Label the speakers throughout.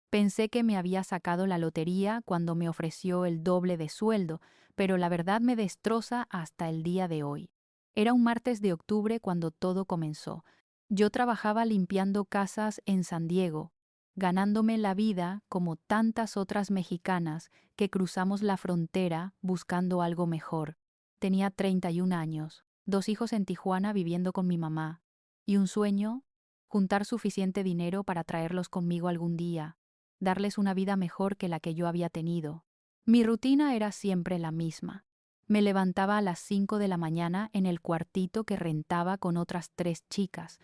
Speaker 1: Pensé que me había sacado la lotería cuando me ofreció el doble de sueldo, pero la verdad me destroza hasta el día de hoy. Era un martes de octubre cuando todo comenzó. Yo trabajaba limpiando casas en San Diego, ganándome la vida como tantas otras mexicanas que cruzamos la frontera buscando algo mejor. Tenía 31 años, 2 hijos en Tijuana viviendo con mi mamá, y un sueño, juntar suficiente dinero para traerlos conmigo algún día, darles una vida mejor que la que yo había tenido. Mi rutina era siempre la misma. Me levantaba a las 5 de la mañana en el cuartito que rentaba con otras 3 chicas,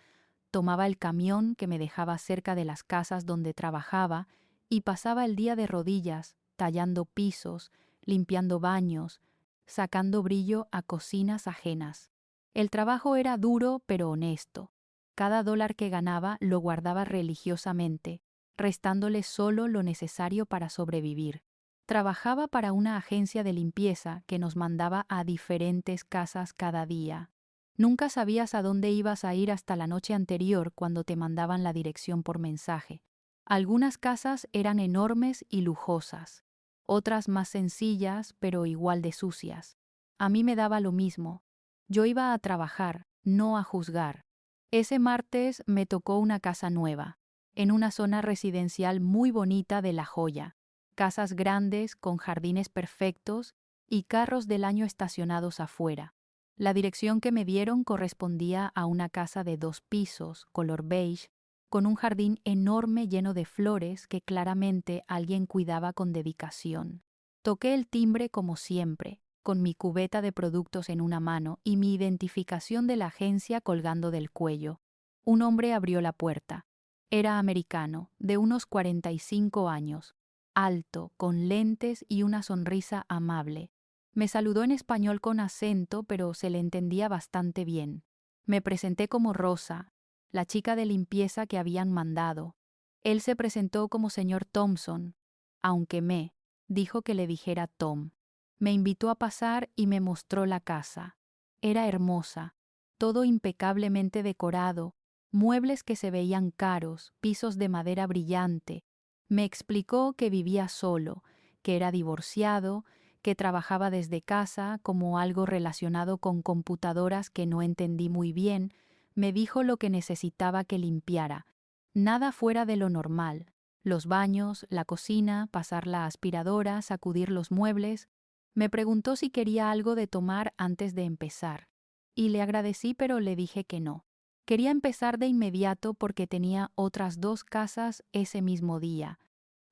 Speaker 1: tomaba el camión que me dejaba cerca de las casas donde trabajaba y pasaba el día de rodillas, tallando pisos, limpiando baños, sacando brillo a cocinas ajenas. El trabajo era duro pero honesto. Cada dólar que ganaba lo guardaba religiosamente, restándole solo lo necesario para sobrevivir. Trabajaba para una agencia de limpieza que nos mandaba a diferentes casas cada día. Nunca sabías a dónde ibas a ir hasta la noche anterior cuando te mandaban la dirección por mensaje. Algunas casas eran enormes y lujosas, otras más sencillas pero igual de sucias. A mí me daba lo mismo. Yo iba a trabajar, no a juzgar. Ese martes me tocó una casa nueva, en una zona residencial muy bonita de La Joya. Casas grandes con jardines perfectos y carros del año estacionados afuera. La dirección que me dieron correspondía a una casa de 2 pisos, color beige, con un jardín enorme lleno de flores que claramente alguien cuidaba con dedicación. Toqué el timbre como siempre, con mi cubeta de productos en una mano y mi identificación de la agencia colgando del cuello. Un hombre abrió la puerta. Era americano, de unos 45 años, alto, con lentes y una sonrisa amable. Me saludó en español con acento, pero se le entendía bastante bien. Me presenté como Rosa, la chica de limpieza que habían mandado. Él se presentó como señor Thompson, aunque dijo que le dijera Tom. Me invitó a pasar y me mostró la casa. Era hermosa, todo impecablemente decorado, muebles que se veían caros, pisos de madera brillante. Me explicó que vivía solo, que era divorciado, que trabajaba desde casa como algo relacionado con computadoras que no entendí muy bien. Me dijo lo que necesitaba que limpiara. Nada fuera de lo normal. Los baños, la cocina, pasar la aspiradora, sacudir los muebles. Me preguntó si quería algo de tomar antes de empezar. Y le agradecí, pero le dije que no. Quería empezar de inmediato porque tenía otras 2 casas ese mismo día.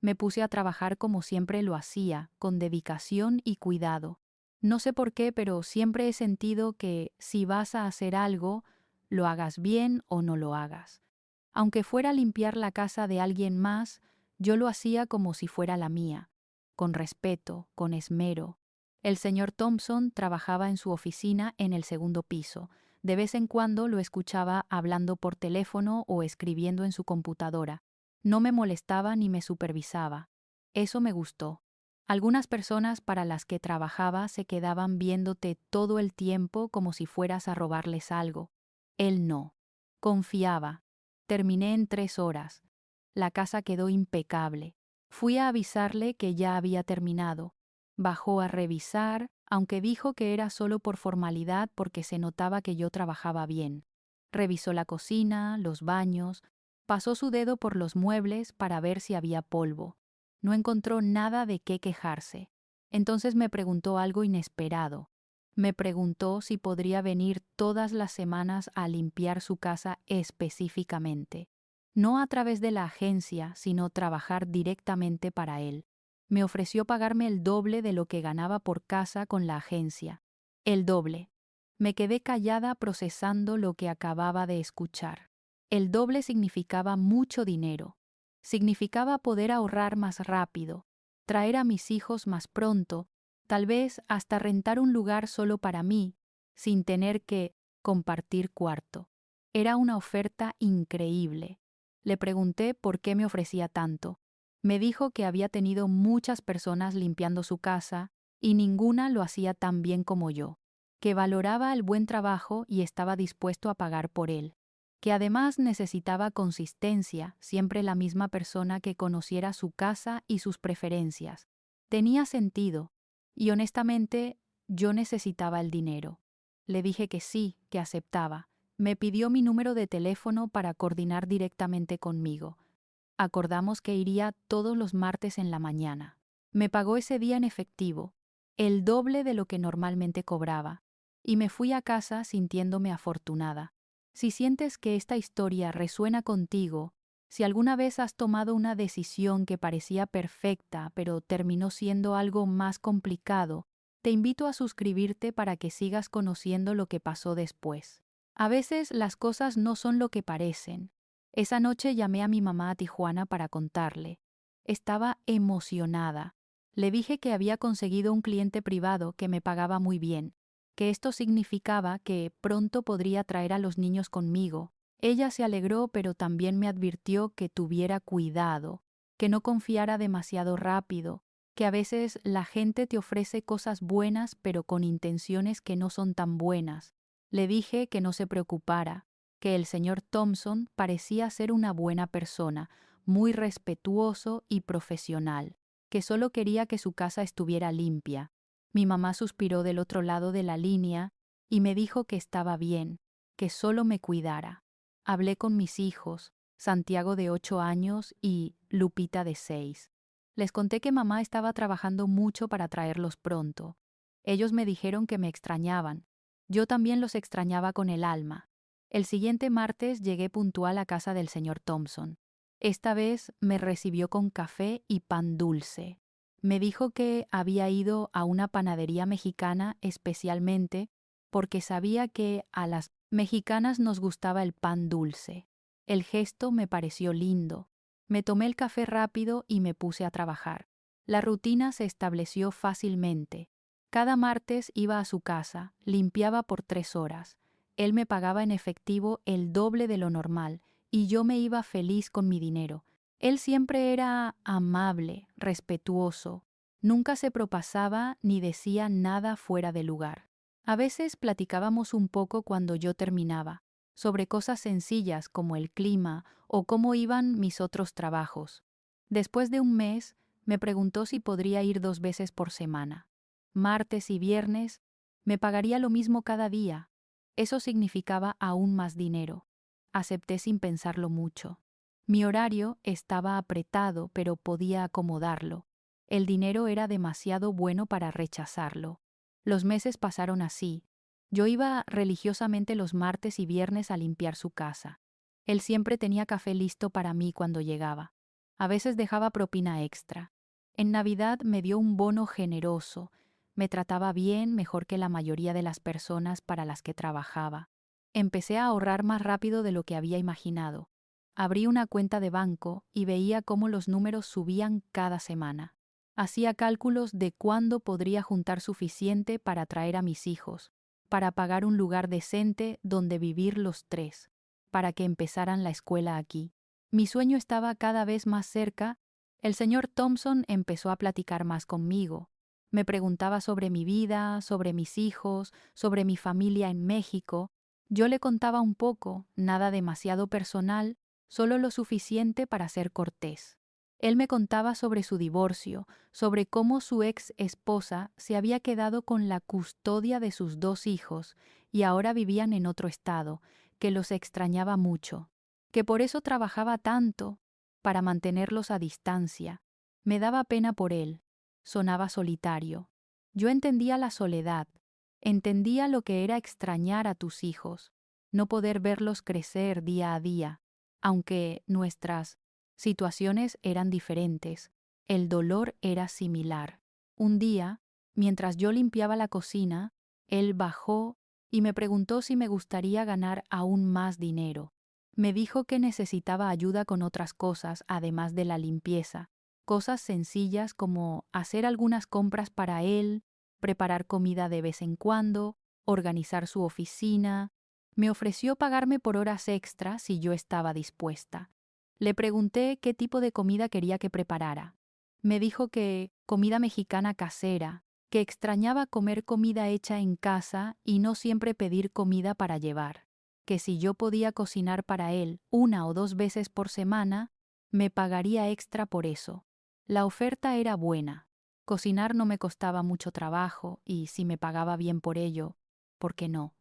Speaker 1: Me puse a trabajar como siempre lo hacía, con dedicación y cuidado. No sé por qué, pero siempre he sentido que si vas a hacer algo, lo hagas bien o no lo hagas. Aunque fuera a limpiar la casa de alguien más, yo lo hacía como si fuera la mía, con respeto, con esmero. El señor Thompson trabajaba en su oficina en el segundo piso. De vez en cuando lo escuchaba hablando por teléfono o escribiendo en su computadora. No me molestaba ni me supervisaba. Eso me gustó. Algunas personas para las que trabajaba se quedaban viéndote todo el tiempo como si fueras a robarles algo. Él no. Confiaba. Terminé en 3 horas. La casa quedó impecable. Fui a avisarle que ya había terminado. Bajó a revisar, aunque dijo que era solo por formalidad porque se notaba que yo trabajaba bien. Revisó la cocina, los baños, pasó su dedo por los muebles para ver si había polvo. No encontró nada de qué quejarse. Entonces me preguntó algo inesperado. Me preguntó si podría venir todas las semanas a limpiar su casa específicamente. No a través de la agencia, sino trabajar directamente para él. Me ofreció pagarme el doble de lo que ganaba por casa con la agencia. El doble. Me quedé callada procesando lo que acababa de escuchar. El doble significaba mucho dinero. Significaba poder ahorrar más rápido, traer a mis hijos más pronto, tal vez hasta rentar un lugar solo para mí, sin tener que compartir cuarto. Era una oferta increíble. Le pregunté por qué me ofrecía tanto. Me dijo que había tenido muchas personas limpiando su casa y ninguna lo hacía tan bien como yo, que valoraba el buen trabajo y estaba dispuesto a pagar por él. que además necesitaba consistencia, siempre la misma persona que conociera su casa y sus preferencias. Tenía sentido, y honestamente yo necesitaba el dinero. Le dije que sí, que aceptaba. Me pidió mi número de teléfono para coordinar directamente conmigo. Acordamos que iría todos los martes en la mañana. Me pagó ese día en efectivo, el doble de lo que normalmente cobraba, y me fui a casa sintiéndome afortunada. Si sientes que esta historia resuena contigo, si alguna vez has tomado una decisión que parecía perfecta pero terminó siendo algo más complicado, te invito a suscribirte para que sigas conociendo lo que pasó después. A veces las cosas no son lo que parecen. Esa noche llamé a mi mamá a Tijuana para contarle. Estaba emocionada. Le dije que había conseguido un cliente privado que me pagaba muy bien, que esto significaba que pronto podría traer a los niños conmigo. Ella se alegró, pero también me advirtió que tuviera cuidado, que no confiara demasiado rápido, que a veces la gente te ofrece cosas buenas pero con intenciones que no son tan buenas. Le dije que no se preocupara, que el señor Thompson parecía ser una buena persona, muy respetuoso y profesional, que solo quería que su casa estuviera limpia. Mi mamá suspiró del otro lado de la línea y me dijo que estaba bien, que solo me cuidara. Hablé con mis hijos, Santiago de 8 años y Lupita de 6. Les conté que mamá estaba trabajando mucho para traerlos pronto. Ellos me dijeron que me extrañaban. Yo también los extrañaba con el alma. El siguiente martes llegué puntual a casa del señor Thompson. Esta vez me recibió con café y pan dulce. Me dijo que había ido a una panadería mexicana especialmente porque sabía que a las mexicanas nos gustaba el pan dulce. El gesto me pareció lindo. Me tomé el café rápido y me puse a trabajar. La rutina se estableció fácilmente. Cada martes iba a su casa, limpiaba por 3 horas. Él me pagaba en efectivo el doble de lo normal y yo me iba feliz con mi dinero. Él siempre era amable, respetuoso, nunca se propasaba ni decía nada fuera de lugar. A veces platicábamos un poco cuando yo terminaba, sobre cosas sencillas como el clima o cómo iban mis otros trabajos. Después de un mes, me preguntó si podría ir 2 veces por semana. Martes y viernes, me pagaría lo mismo cada día. Eso significaba aún más dinero. Acepté sin pensarlo mucho. Mi horario estaba apretado, pero podía acomodarlo. El dinero era demasiado bueno para rechazarlo. Los meses pasaron así. Yo iba religiosamente los martes y viernes a limpiar su casa. Él siempre tenía café listo para mí cuando llegaba. A veces dejaba propina extra. En Navidad me dio un bono generoso. Me trataba bien, mejor que la mayoría de las personas para las que trabajaba. Empecé a ahorrar más rápido de lo que había imaginado. Abrí una cuenta de banco y veía cómo los números subían cada semana. Hacía cálculos de cuándo podría juntar suficiente para traer a mis hijos, para pagar un lugar decente donde vivir los 3, para que empezaran la escuela aquí. Mi sueño estaba cada vez más cerca. El señor Thompson empezó a platicar más conmigo. Me preguntaba sobre mi vida, sobre mis hijos, sobre mi familia en México. Yo le contaba un poco, nada demasiado personal, solo lo suficiente para ser cortés. Él me contaba sobre su divorcio, sobre cómo su ex esposa se había quedado con la custodia de sus 2 hijos y ahora vivían en otro estado, que los extrañaba mucho, que por eso trabajaba tanto, para mantenerlos a distancia. Me daba pena por él. Sonaba solitario. Yo entendía la soledad. Entendía lo que era extrañar a tus hijos, no poder verlos crecer día a día. Aunque nuestras situaciones eran diferentes, el dolor era similar. Un día, mientras yo limpiaba la cocina, él bajó y me preguntó si me gustaría ganar aún más dinero. Me dijo que necesitaba ayuda con otras cosas además de la limpieza, cosas sencillas como hacer algunas compras para él, preparar comida de vez en cuando, organizar su oficina. Me ofreció pagarme por horas extra si yo estaba dispuesta. Le pregunté qué tipo de comida quería que preparara. Me dijo que comida mexicana casera, que extrañaba comer comida hecha en casa y no siempre pedir comida para llevar. que si yo podía cocinar para él 1 o 2 veces por semana, me pagaría extra por eso. La oferta era buena. Cocinar no me costaba mucho trabajo y si me pagaba bien por ello, ¿por qué no?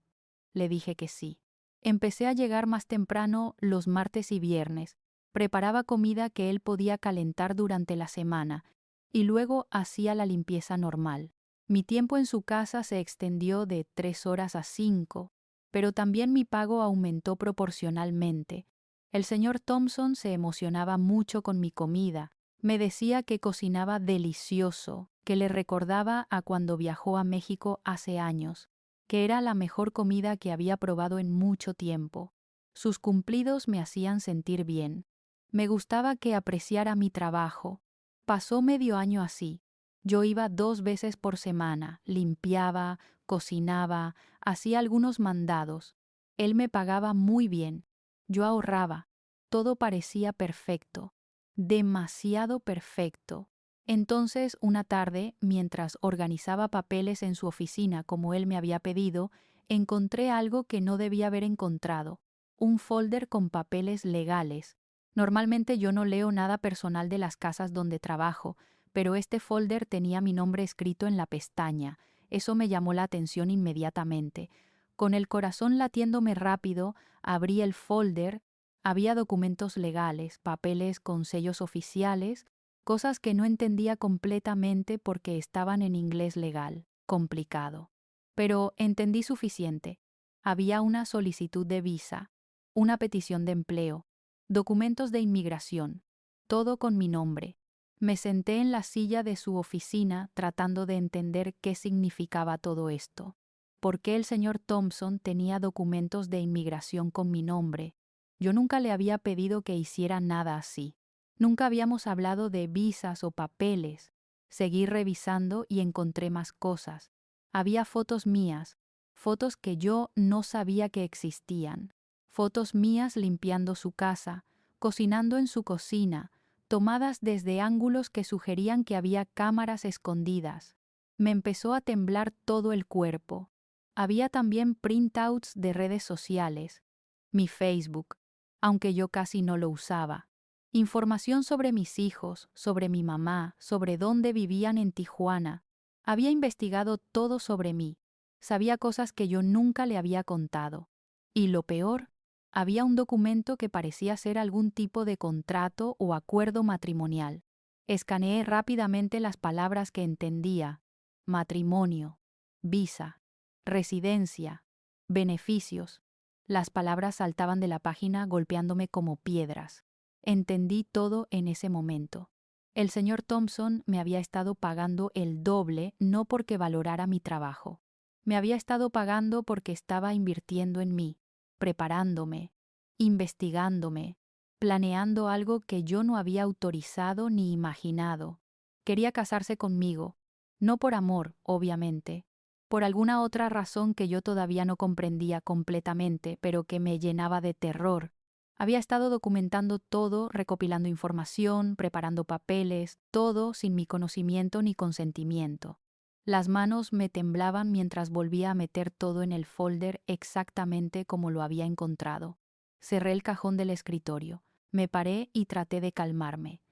Speaker 1: Le dije que sí. Empecé a llegar más temprano los martes y viernes. Preparaba comida que él podía calentar durante la semana y luego hacía la limpieza normal. Mi tiempo en su casa se extendió de 3 horas a 5, pero también mi pago aumentó proporcionalmente. El señor Thompson se emocionaba mucho con mi comida. Me decía que cocinaba delicioso, que le recordaba a cuando viajó a México hace años, que era la mejor comida que había probado en mucho tiempo. Sus cumplidos me hacían sentir bien. Me gustaba que apreciara mi trabajo. Pasó medio año así. Yo iba 2 veces por semana, limpiaba, cocinaba, hacía algunos mandados. Él me pagaba muy bien. Yo ahorraba. Todo parecía perfecto. Demasiado perfecto. Entonces, una tarde, mientras organizaba papeles en su oficina como él me había pedido, encontré algo que no debía haber encontrado. Un folder con papeles legales. Normalmente yo no leo nada personal de las casas donde trabajo, pero este folder tenía mi nombre escrito en la pestaña. Eso me llamó la atención inmediatamente. Con el corazón latiéndome rápido, abrí el folder. Había documentos legales, papeles con sellos oficiales, cosas que no entendía completamente porque estaban en inglés legal, complicado. Pero entendí suficiente. Había una solicitud de visa, una petición de empleo, documentos de inmigración, todo con mi nombre. Me senté en la silla de su oficina tratando de entender qué significaba todo esto. ¿Por qué el señor Thompson tenía documentos de inmigración con mi nombre? Yo nunca le había pedido que hiciera nada así. Nunca habíamos hablado de visas o papeles. Seguí revisando y encontré más cosas. Había fotos mías, fotos que yo no sabía que existían. Fotos mías limpiando su casa, cocinando en su cocina, tomadas desde ángulos que sugerían que había cámaras escondidas. Me empezó a temblar todo el cuerpo. Había también printouts de redes sociales, mi Facebook, aunque yo casi no lo usaba. Información sobre mis hijos, sobre mi mamá, sobre dónde vivían en Tijuana. Había investigado todo sobre mí. Sabía cosas que yo nunca le había contado. Y lo peor, había un documento que parecía ser algún tipo de contrato o acuerdo matrimonial. Escaneé rápidamente las palabras que entendía: matrimonio, visa, residencia, beneficios. Las palabras saltaban de la página golpeándome como piedras. Entendí todo en ese momento. El señor Thompson me había estado pagando el doble no porque valorara mi trabajo. Me había estado pagando porque estaba invirtiendo en mí, preparándome, investigándome, planeando algo que yo no había autorizado ni imaginado. Quería casarse conmigo, no por amor, obviamente, por alguna otra razón que yo todavía no comprendía completamente, pero que me llenaba de terror. Había estado documentando todo, recopilando información, preparando papeles, todo sin mi conocimiento ni consentimiento. Las manos me temblaban mientras volvía a meter todo en el folder exactamente como lo había encontrado. Cerré el cajón del escritorio, me paré y traté de calmarme.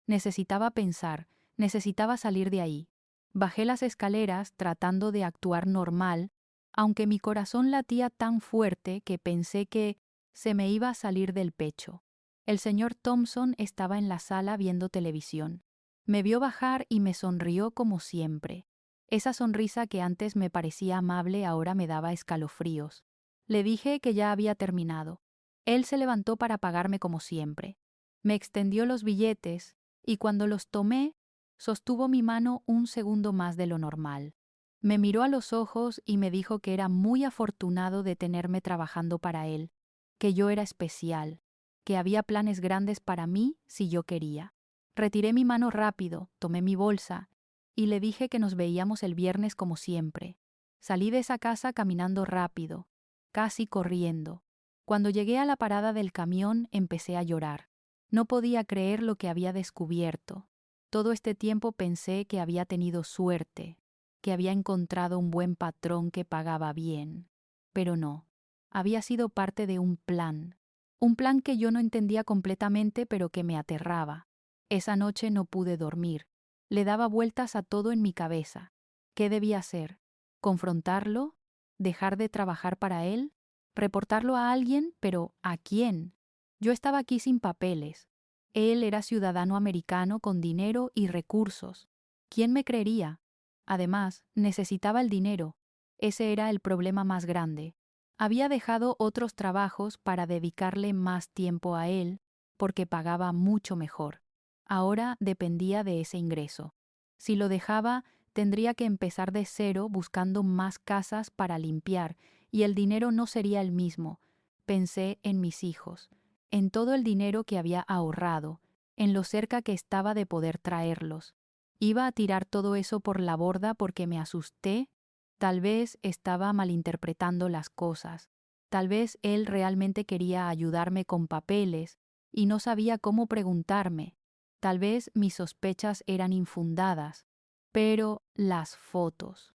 Speaker 1: Necesitaba pensar, necesitaba salir de ahí. Bajé las escaleras tratando de actuar normal, aunque mi corazón latía tan fuerte que pensé que se me iba a salir del pecho. El señor Thompson estaba en la sala viendo televisión. Me vio bajar y me sonrió como siempre. Esa sonrisa que antes me parecía amable ahora me daba escalofríos. Le dije que ya había terminado. Él se levantó para pagarme como siempre. Me extendió los billetes y cuando los tomé, sostuvo mi mano un segundo más de lo normal. Me miró a los ojos y me dijo que era muy afortunado de tenerme trabajando para él, que yo era especial, que había planes grandes para mí si yo quería. Retiré mi mano rápido, tomé mi bolsa y le dije que nos veíamos el viernes como siempre. Salí de esa casa caminando rápido, casi corriendo. Cuando llegué a la parada del camión empecé a llorar. No podía creer lo que había descubierto. Todo este tiempo pensé que había tenido suerte, que había encontrado un buen patrón que pagaba bien. Pero no. Había sido parte de un plan. Un plan que yo no entendía completamente, pero que me aterraba. Esa noche no pude dormir. Le daba vueltas a todo en mi cabeza. ¿Qué debía hacer? ¿Confrontarlo? ¿Dejar de trabajar para él? ¿Reportarlo a alguien? ¿Pero a quién? Yo estaba aquí sin papeles. Él era ciudadano americano con dinero y recursos. ¿Quién me creería? Además, necesitaba el dinero. Ese era el problema más grande. Había dejado otros trabajos para dedicarle más tiempo a él, porque pagaba mucho mejor. Ahora dependía de ese ingreso. Si lo dejaba, tendría que empezar de cero buscando más casas para limpiar, y el dinero no sería el mismo. Pensé en mis hijos, en todo el dinero que había ahorrado, en lo cerca que estaba de poder traerlos. Iba a tirar todo eso por la borda porque me asusté. Tal vez estaba malinterpretando las cosas. Tal vez él realmente quería ayudarme con papeles y no sabía cómo preguntarme. Tal vez mis sospechas eran infundadas. Pero las fotos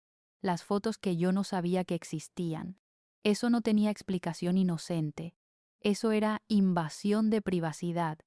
Speaker 1: que yo no sabía que existían, eso no tenía explicación inocente. Eso era invasión de privacidad.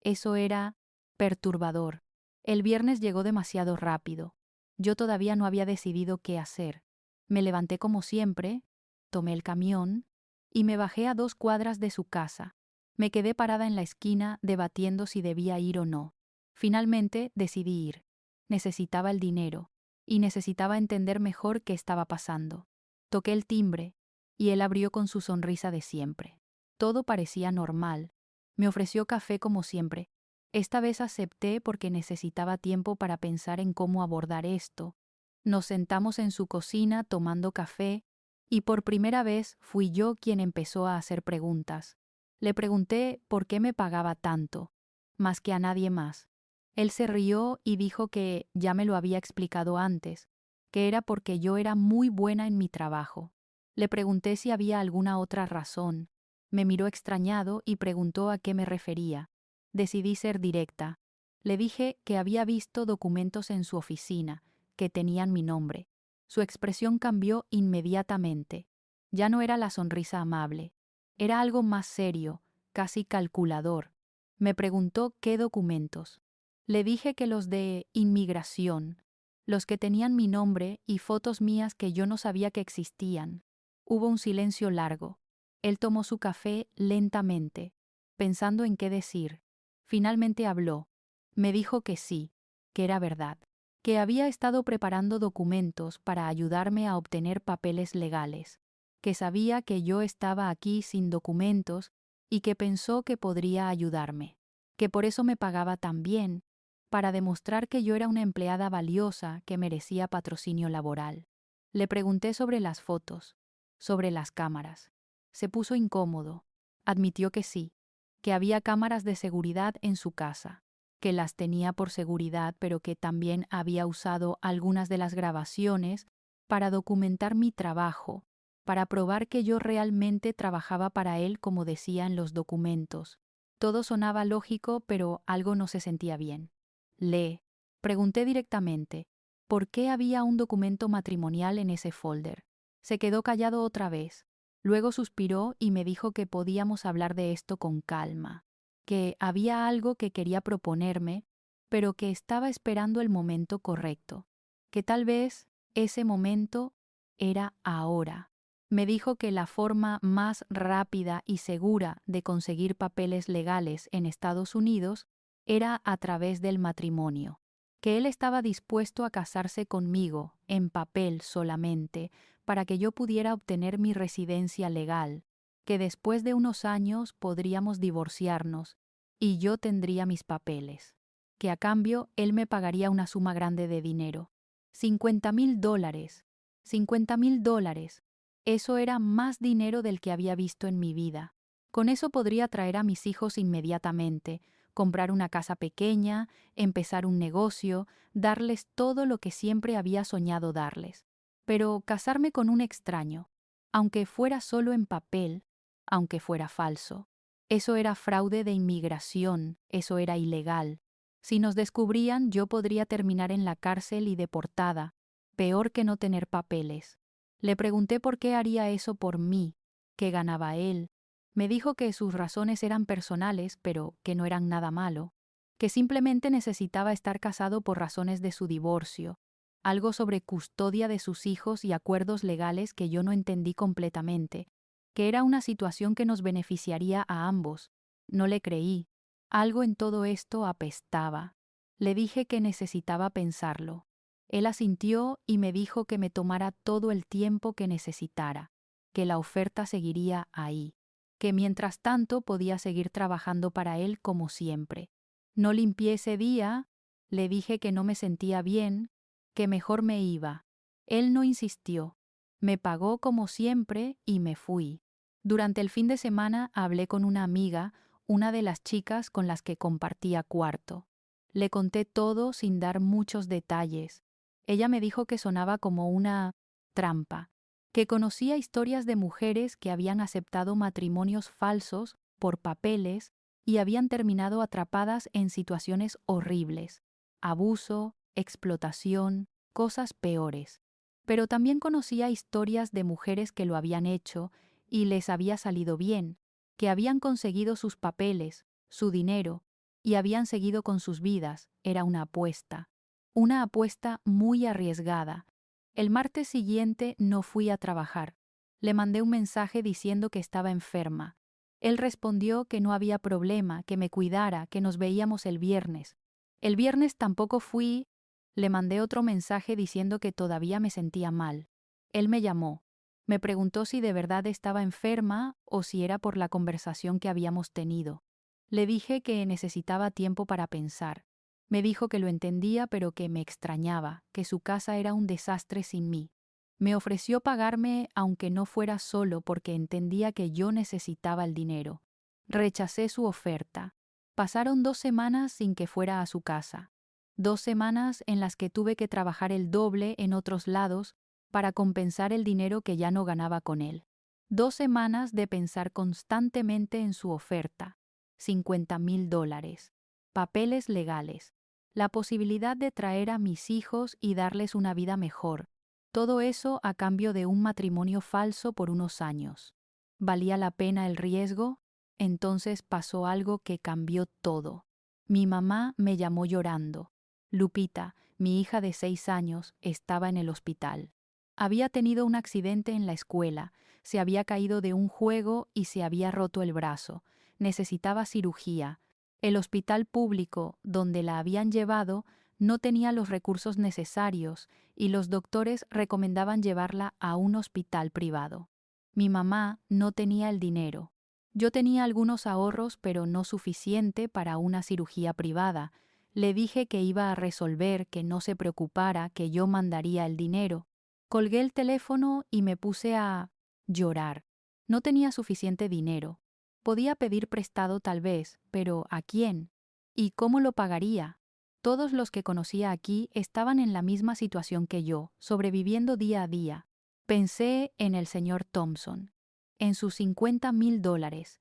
Speaker 1: Eso era perturbador. El viernes llegó demasiado rápido. Yo todavía no había decidido qué hacer. Me levanté como siempre, tomé el camión y me bajé a 2 cuadras de su casa. Me quedé parada en la esquina debatiendo si debía ir o no. Finalmente decidí ir. Necesitaba el dinero y necesitaba entender mejor qué estaba pasando. Toqué el timbre y él abrió con su sonrisa de siempre. Todo parecía normal. Me ofreció café como siempre. Esta vez acepté porque necesitaba tiempo para pensar en cómo abordar esto. Nos sentamos en su cocina tomando café y por primera vez fui yo quien empezó a hacer preguntas. Le pregunté por qué me pagaba tanto, más que a nadie más. Él se rió y dijo que ya me lo había explicado antes, que era porque yo era muy buena en mi trabajo. Le pregunté si había alguna otra razón. Me miró extrañado y preguntó a qué me refería. Decidí ser directa. Le dije que había visto documentos en su oficina, que tenían mi nombre. Su expresión cambió inmediatamente. Ya no era la sonrisa amable. Era algo más serio, casi calculador. Me preguntó qué documentos. Le dije que los de inmigración, los que tenían mi nombre y fotos mías que yo no sabía que existían. Hubo un silencio largo. Él tomó su café lentamente, pensando en qué decir. Finalmente habló. Me dijo que sí, que era verdad, que había estado preparando documentos para ayudarme a obtener papeles legales, que sabía que yo estaba aquí sin documentos y que pensó que podría ayudarme, que por eso me pagaba tan bien, para demostrar que yo era una empleada valiosa que merecía patrocinio laboral. Le pregunté sobre las fotos, sobre las cámaras. Se puso incómodo. Admitió que sí, que había cámaras de seguridad en su casa, que las tenía por seguridad, pero que también había usado algunas de las grabaciones para documentar mi trabajo, para probar que yo realmente trabajaba para él como decía en los documentos. Todo sonaba lógico, pero algo no se sentía bien. Le pregunté directamente, ¿por qué había un documento matrimonial en ese folder? Se quedó callado otra vez. Luego suspiró y me dijo que podíamos hablar de esto con calma, que había algo que quería proponerme, pero que estaba esperando el momento correcto, que tal vez ese momento era ahora. Me dijo que la forma más rápida y segura de conseguir papeles legales en Estados Unidos era a través del matrimonio, que él estaba dispuesto a casarse conmigo, en papel solamente, para que yo pudiera obtener mi residencia legal, que después de unos años podríamos divorciarnos y yo tendría mis papeles, que a cambio él me pagaría una suma grande de dinero, $50,000, $50,000. Eso era más dinero del que había visto en mi vida. Con eso podría traer a mis hijos inmediatamente, comprar una casa pequeña, empezar un negocio, darles todo lo que siempre había soñado darles. Pero casarme con un extraño, aunque fuera solo en papel, aunque fuera falso, eso era fraude de inmigración, eso era ilegal. Si nos descubrían, yo podría terminar en la cárcel y deportada, peor que no tener papeles. Le pregunté por qué haría eso por mí, que ganaba él. Me dijo que sus razones eran personales, pero que no eran nada malo, que simplemente necesitaba estar casado por razones de su divorcio, algo sobre custodia de sus hijos y acuerdos legales que yo no entendí completamente, que era una situación que nos beneficiaría a ambos. No le creí. Algo en todo esto apestaba. Le dije que necesitaba pensarlo. Él asintió y me dijo que me tomara todo el tiempo que necesitara, que la oferta seguiría ahí, que mientras tanto podía seguir trabajando para él como siempre. No limpié ese día, le dije que no me sentía bien, que mejor me iba. Él no insistió. Me pagó como siempre y me fui. Durante el fin de semana hablé con una amiga, una de las chicas con las que compartía cuarto. Le conté todo sin dar muchos detalles. Ella me dijo que sonaba como una trampa, que conocía historias de mujeres que habían aceptado matrimonios falsos por papeles y habían terminado atrapadas en situaciones horribles, abuso, explotación, cosas peores. Pero también conocía historias de mujeres que lo habían hecho y les había salido bien, que habían conseguido sus papeles, su dinero, y habían seguido con sus vidas. Era una apuesta muy arriesgada. El martes siguiente no fui a trabajar. Le mandé un mensaje diciendo que estaba enferma. Él respondió que no había problema, que me cuidara, que nos veíamos el viernes. El viernes tampoco fui. Le mandé otro mensaje diciendo que todavía me sentía mal. Él me llamó. Me preguntó si de verdad estaba enferma o si era por la conversación que habíamos tenido. Le dije que necesitaba tiempo para pensar. Me dijo que lo entendía, pero que me extrañaba, que su casa era un desastre sin mí. Me ofreció pagarme aunque no fuera solo porque entendía que yo necesitaba el dinero. Rechacé su oferta. Pasaron 2 semanas sin que fuera a su casa. 2 semanas en las que tuve que trabajar el doble en otros lados para compensar el dinero que ya no ganaba con él. 2 semanas de pensar constantemente en su oferta. $50,000. Papeles legales. La posibilidad de traer a mis hijos y darles una vida mejor. Todo eso a cambio de un matrimonio falso por unos años. ¿Valía la pena el riesgo? Entonces pasó algo que cambió todo. Mi mamá me llamó llorando. Lupita, mi hija de 6 años, estaba en el hospital. Había tenido un accidente en la escuela, se había caído de un juego y se había roto el brazo. Necesitaba cirugía. El hospital público, donde la habían llevado, no tenía los recursos necesarios y los doctores recomendaban llevarla a un hospital privado. Mi mamá no tenía el dinero. Yo tenía algunos ahorros, pero no suficiente para una cirugía privada. Le dije que iba a resolver, que no se preocupara, que yo mandaría el dinero. Colgué el teléfono y me puse a llorar. No tenía suficiente dinero. Podía pedir prestado tal vez, pero ¿a quién? ¿Y cómo lo pagaría? Todos los que conocía aquí estaban en la misma situación que yo, sobreviviendo día a día. Pensé en el señor Thompson, en sus $50,000,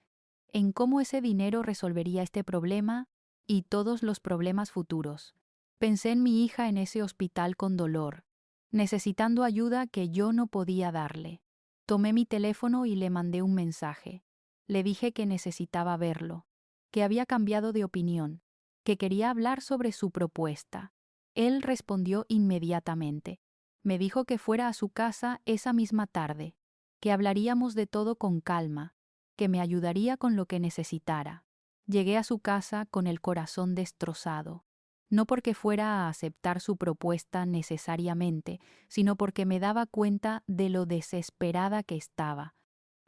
Speaker 1: en cómo ese dinero resolvería este problema y todos los problemas futuros. Pensé en mi hija en ese hospital con dolor, necesitando ayuda que yo no podía darle. Tomé mi teléfono y le mandé un mensaje. Le dije que necesitaba verlo, que había cambiado de opinión, que quería hablar sobre su propuesta. Él respondió inmediatamente. Me dijo que fuera a su casa esa misma tarde, que hablaríamos de todo con calma, que me ayudaría con lo que necesitara. Llegué a su casa con el corazón destrozado, no porque fuera a aceptar su propuesta necesariamente, sino porque me daba cuenta de lo desesperada que estaba,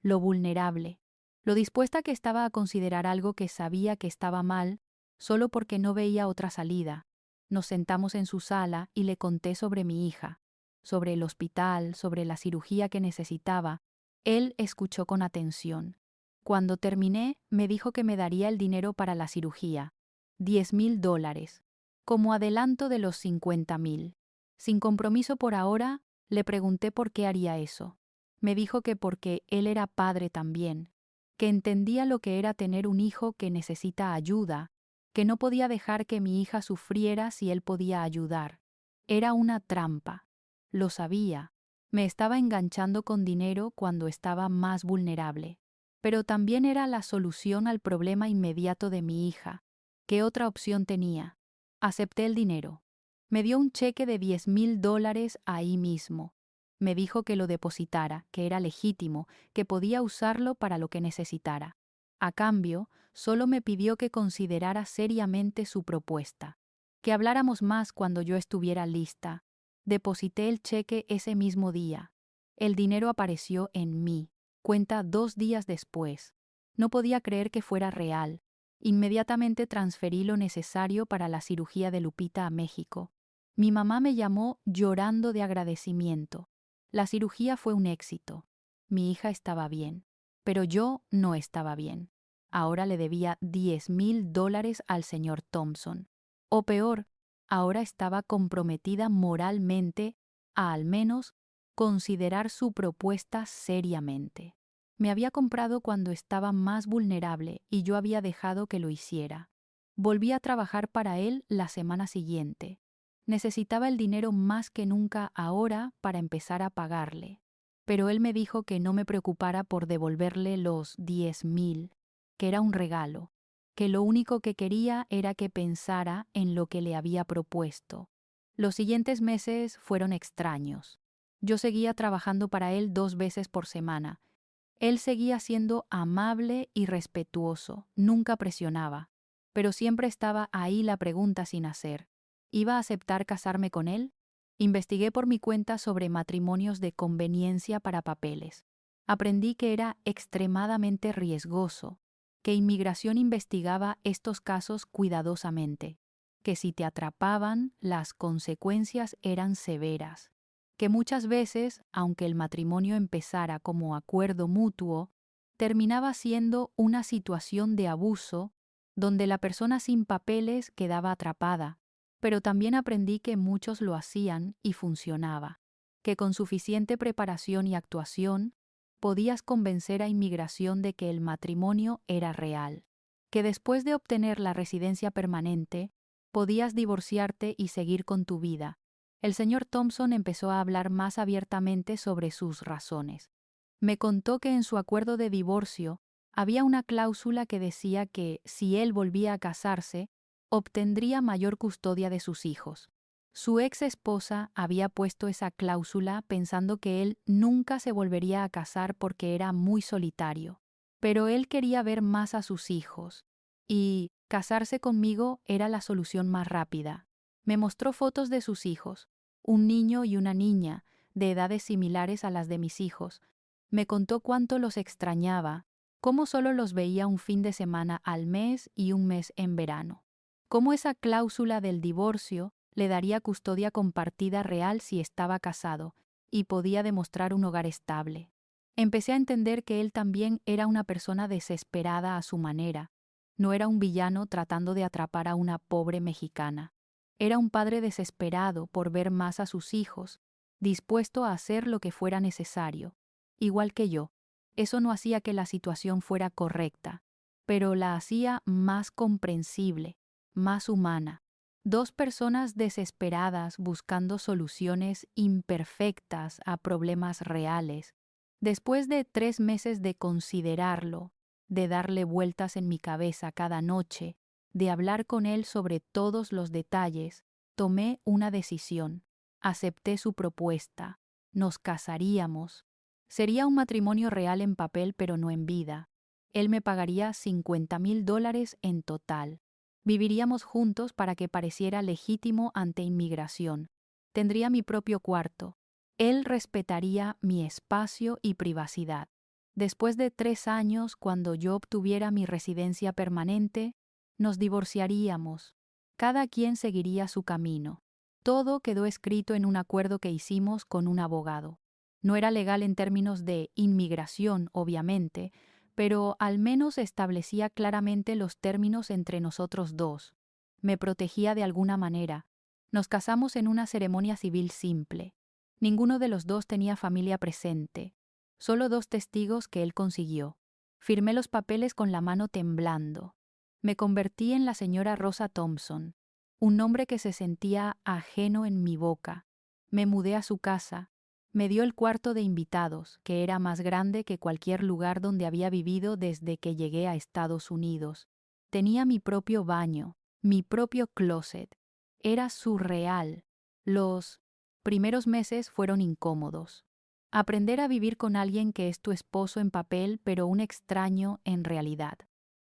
Speaker 1: lo vulnerable, lo dispuesta que estaba a considerar algo que sabía que estaba mal, solo porque no veía otra salida. Nos sentamos en su sala y le conté sobre mi hija, sobre el hospital, sobre la cirugía que necesitaba. Él escuchó con atención. Cuando terminé, me dijo que me daría el dinero para la cirugía, $10,000, como adelanto de los 50,000. Sin compromiso por ahora, le pregunté por qué haría eso. Me dijo que porque él era padre también, que entendía lo que era tener un hijo que necesita ayuda, que no podía dejar que mi hija sufriera si él podía ayudar. Era una trampa. Lo sabía. Me estaba enganchando con dinero cuando estaba más vulnerable. Pero también era la solución al problema inmediato de mi hija. ¿Qué otra opción tenía? Acepté el dinero. Me dio un cheque de $10,000 ahí mismo. Me dijo que lo depositara, que era legítimo, que podía usarlo para lo que necesitara. A cambio, solo me pidió que considerara seriamente su propuesta, que habláramos más cuando yo estuviera lista. Deposité el cheque ese mismo día. El dinero apareció en mi cuenta 2 días después. No podía creer que fuera real. Inmediatamente transferí lo necesario para la cirugía de Lupita a México. Mi mamá me llamó llorando de agradecimiento. La cirugía fue un éxito. Mi hija estaba bien, pero yo no estaba bien. Ahora le debía $10,000 al señor Thompson. O peor, ahora estaba comprometida moralmente a al menos considerar su propuesta seriamente. Me había comprado cuando estaba más vulnerable y yo había dejado que lo hiciera. Volví a trabajar para él la semana siguiente. Necesitaba el dinero más que nunca ahora para empezar a pagarle. Pero él me dijo que no me preocupara por devolverle los 10,000, que era un regalo, que lo único que quería era que pensara en lo que le había propuesto. Los siguientes meses fueron extraños. Yo seguía trabajando para él 2 veces por semana. Él seguía siendo amable y respetuoso, nunca presionaba, pero siempre estaba ahí la pregunta sin hacer. ¿Iba a aceptar casarme con él? Investigué por mi cuenta sobre matrimonios de conveniencia para papeles. Aprendí que era extremadamente riesgoso, que Inmigración investigaba estos casos cuidadosamente, que si te atrapaban, las consecuencias eran severas, que muchas veces, aunque el matrimonio empezara como acuerdo mutuo, terminaba siendo una situación de abuso donde la persona sin papeles quedaba atrapada, pero también aprendí que muchos lo hacían y funcionaba, que con suficiente preparación y actuación podías convencer a Inmigración de que el matrimonio era real, que después de obtener la residencia permanente, podías divorciarte y seguir con tu vida. El señor Thompson empezó a hablar más abiertamente sobre sus razones. Me contó que en su acuerdo de divorcio había una cláusula que decía que, si él volvía a casarse, obtendría mayor custodia de sus hijos. Su ex esposa había puesto esa cláusula pensando que él nunca se volvería a casar porque era muy solitario, pero él quería ver más a sus hijos, y casarse conmigo era la solución más rápida. Me mostró fotos de sus hijos, un niño y una niña, de edades similares a las de mis hijos. Me contó cuánto los extrañaba, cómo solo los veía un fin de semana al mes y un mes en verano, cómo esa cláusula del divorcio le daría custodia compartida real si estaba casado y podía demostrar un hogar estable. Empecé a entender que él también era una persona desesperada a su manera. No era un villano tratando de atrapar a una pobre mexicana. Era un padre desesperado por ver más a sus hijos, dispuesto a hacer lo que fuera necesario, igual que yo. Eso no hacía que la situación fuera correcta, pero la hacía más comprensible, más humana. Dos personas desesperadas buscando soluciones imperfectas a problemas reales. Después de 3 meses de considerarlo, de darle vueltas en mi cabeza cada noche, de hablar con él sobre todos los detalles, tomé una decisión. Acepté su propuesta. Nos casaríamos. Sería un matrimonio real en papel, pero no en vida. Él me pagaría $50,000 en total. Viviríamos juntos para que pareciera legítimo ante Inmigración. Tendría mi propio cuarto. Él respetaría mi espacio y privacidad. Después de 3 años, cuando yo obtuviera mi residencia permanente, nos divorciaríamos. Cada quien seguiría su camino. Todo quedó escrito en un acuerdo que hicimos con un abogado. No era legal en términos de inmigración, obviamente, pero al menos establecía claramente los términos entre nosotros dos. Me protegía de alguna manera. Nos casamos en una ceremonia civil simple. Ninguno de los dos tenía familia presente. Solo 2 testigos que él consiguió. Firmé los papeles con la mano temblando. Me convertí en la señora Rosa Thompson, un nombre que se sentía ajeno en mi boca. Me mudé a su casa. Me dio el cuarto de invitados, que era más grande que cualquier lugar donde había vivido desde que llegué a Estados Unidos. Tenía mi propio baño, mi propio closet. Era surreal. Los primeros meses fueron incómodos. Aprender a vivir con alguien que es tu esposo en papel, pero un extraño en realidad.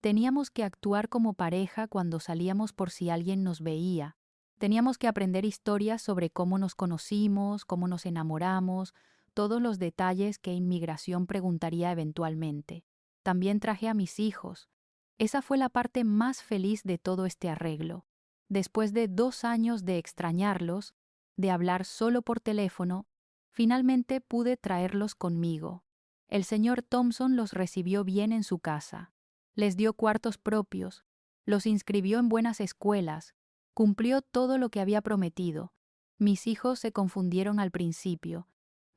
Speaker 1: Teníamos que actuar como pareja cuando salíamos por si alguien nos veía. Teníamos que aprender historias sobre cómo nos conocimos, cómo nos enamoramos, todos los detalles que inmigración preguntaría eventualmente. También traje a mis hijos. Esa fue la parte más feliz de todo este arreglo. Después de 2 años de extrañarlos, de hablar solo por teléfono, finalmente pude traerlos conmigo. El señor Thompson los recibió bien en su casa. Les dio cuartos propios, los inscribió en buenas escuelas, cumplió todo lo que había prometido. Mis hijos se confundieron al principio.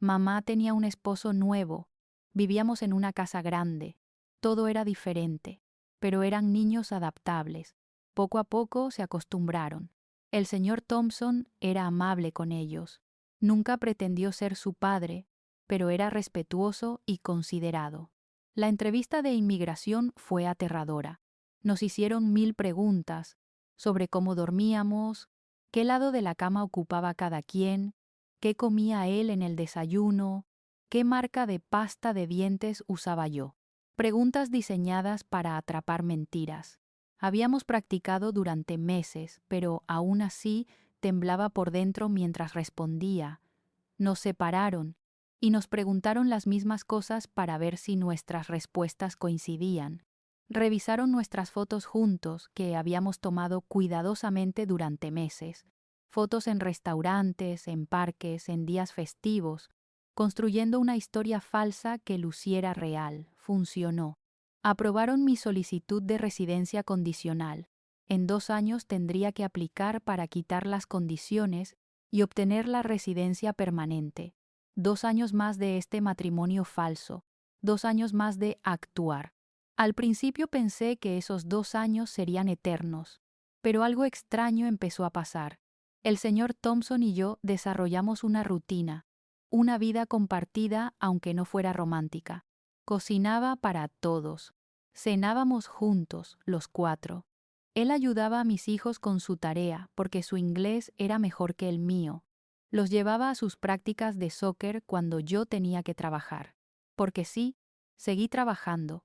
Speaker 1: Mamá tenía un esposo nuevo. Vivíamos en una casa grande. Todo era diferente, pero eran niños adaptables. Poco a poco se acostumbraron. El señor Thompson era amable con ellos. Nunca pretendió ser su padre, pero era respetuoso y considerado. La entrevista de inmigración fue aterradora. Nos hicieron 1000 preguntas sobre cómo dormíamos, qué lado de la cama ocupaba cada quien, qué comía él en el desayuno, qué marca de pasta de dientes usaba yo. Preguntas diseñadas para atrapar mentiras. Habíamos practicado durante meses, pero aún así temblaba por dentro mientras respondía. Nos separaron y nos preguntaron las mismas cosas para ver si nuestras respuestas coincidían. Revisaron nuestras fotos juntos que habíamos tomado cuidadosamente durante meses. Fotos en restaurantes, en parques, en días festivos, construyendo una historia falsa que luciera real. Funcionó. Aprobaron mi solicitud de residencia condicional. En 2 años tendría que aplicar para quitar las condiciones y obtener la residencia permanente. 2 años más de este matrimonio falso. 2 años más de actuar. Al principio pensé que esos 2 años serían eternos, pero algo extraño empezó a pasar. El señor Thompson y yo desarrollamos una rutina, una vida compartida aunque no fuera romántica. Cocinaba para todos. Cenábamos juntos, los 4. Él ayudaba a mis hijos con su tarea porque su inglés era mejor que el mío. Los llevaba a sus prácticas de soccer cuando yo tenía que trabajar. Porque sí, seguí trabajando.